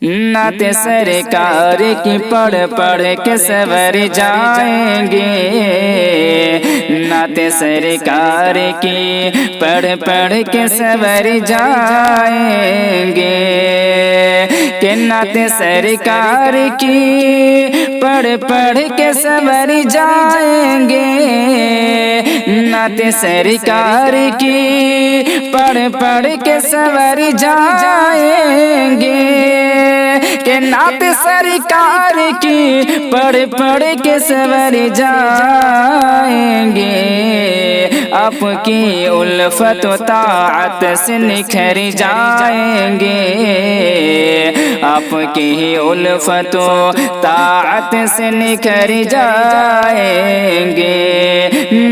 नात सरकार की पढ़ पढ़ के सवर जाएंगे, नात सरकार की पढ़ पढ़ के सवर जाएंगे, कि नात सरकार की पढ़ पढ़ के सवर जाएंगे, नात सरकार की पढ़ पढ़ के सवर जाएंगे, कि नात सरकार की पढ़ पढ़ के सवर जाएंगे, आपकी उल्फत व ताअत से निखर जाएंगे, आपकी उल्फत व ताअत से निखर जाएंगे,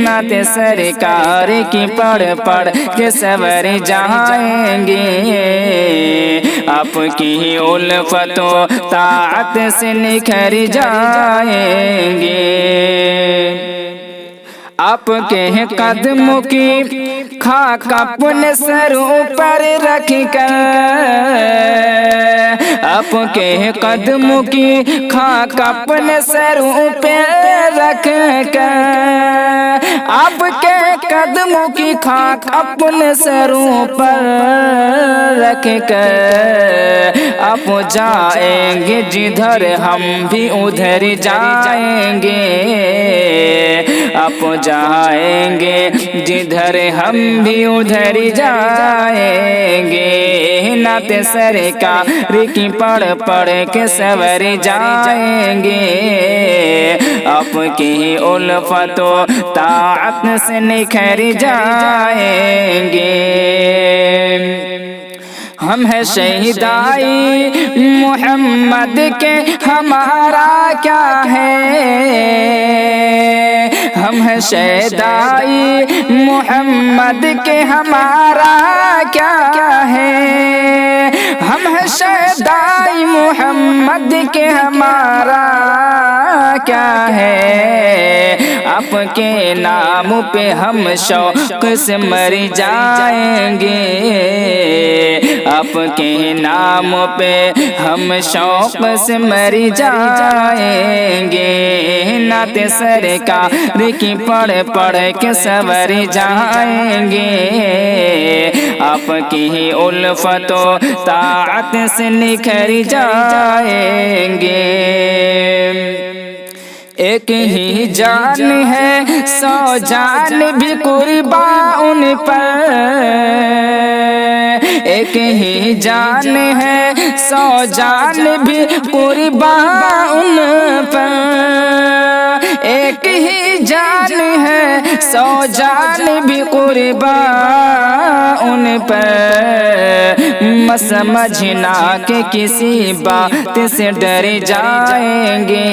नात सरकार की पढ़ पढ़ के सवर जाएंगे, आपकी उल्फत व ताअत से निखर जाएंगे, आपके कदमों की खाक अपने सरों पर रख कर, आपके कदमों की खाक अपने सरों पर रख कर, आपके कदमों की खाक अपने सरों पर रख कर, आप जाएंगे जिधर हम भी उधर जाएंगे, आप जाएंगे जिधर हम भी उधर जाएंगे, नात सरकार की पढ़ पढ़ के सवर जाएंगे, आपकी उल्फत व ताअत से निखर जाएंगे। हम है शहीदाई मोहम्मद के हमारा क्या है, हम है शहीदाई मोहम्मद के हमारा क्या है, हम है शहीदाई मोहम्मद के हमारा क्या है, आपके नाम पे हम शौक से मर जाएंगे, आपके नाम पे हम शौक से मर जाएंगे, नात सरकार की पढ़ पढ़ के सवर जाएंगे, आपकी उल्फत व ताअत से निखर जाएंगे। एक ही जान है 100 जान भी कुर्बान उन पर, एक ही जान है 100 जान भी कुर्बान उन पर, एक ही जान है 100 जान भी कुर्बान उन पर, मत समझना कि किसी बात से डर जाएंगे,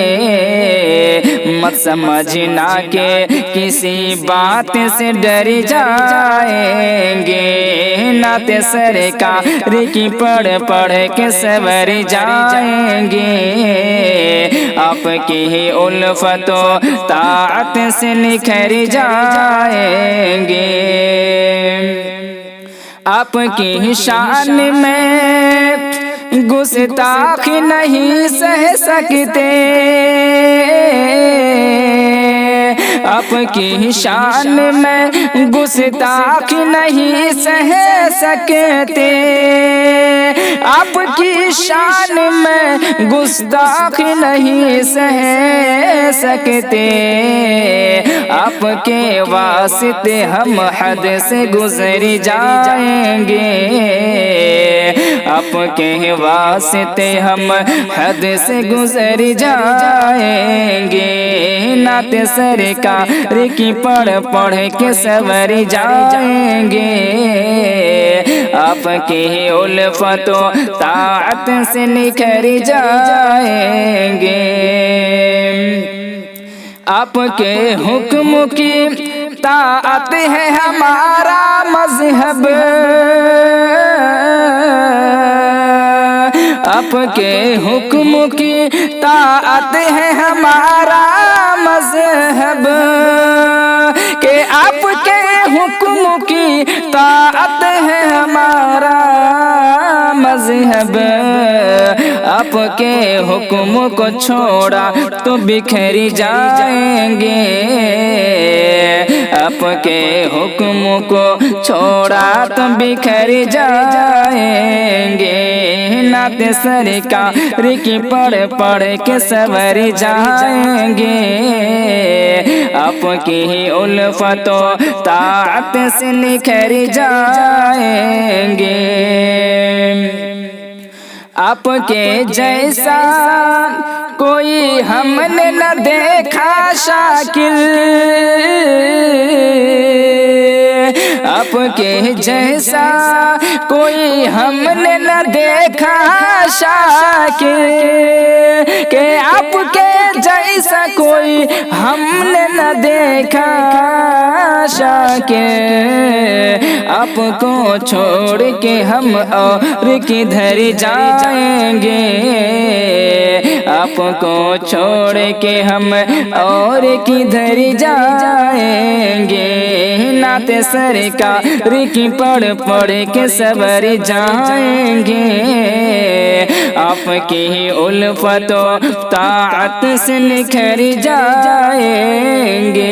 मत समझना कि किसी बात से डर जाएंगे, नात सरकार की पढ़ पढ़ के सवर जाएंगे, आपकी उल्फत व ताअत से निखर जाएंगे, आपकी शान में गुस्ताखी नहीं सह सकते, आपकी शान में गुस्ताखी नहीं सह सकते, आपकी शान में गुस्ताखी नहीं सह सकते, आपके वास्ते हम हद से गुजर जाएंगे, आपके वास्ते हम हद से गुजर जाएंगे, नात सरकार की पढ़ पढ़ के सवर जाएंगे, आपकी उल्फत व ताअत से निखर जाएंगे, आपके हुक्म की ताअत है हमारा मजहब, आपके हुक्म की ताअत है हमारा मजहब, कि आपके हुक्म की ताअत है हमारा मजहब, आपके हुक्म को छोड़ा तो बिखर जाएंगे, आपके हुक्म को छोड़ा तो बिखर जाएंगे। नात सरकार की पढ़ पढ़ के सवर जाएंगे, आपकी ही उल्फतों ताअत से निखर जाएंगे। आपके जैसा कोई हमने न देखा शाकिर, आपके जैसा कोई हमने न देखा शाकिर, कि आपके जैसा कोई हमने न देखा शाकिर। आपको छोड़ के हम और किधर जाएंगे, आपको छोड़ के हम और किधर जाएंगे। नात सरकार की पढ़ पढ़ के सबर जाएंगे, आपकी ही उल्फतों ताअत से निखर जाएंगे।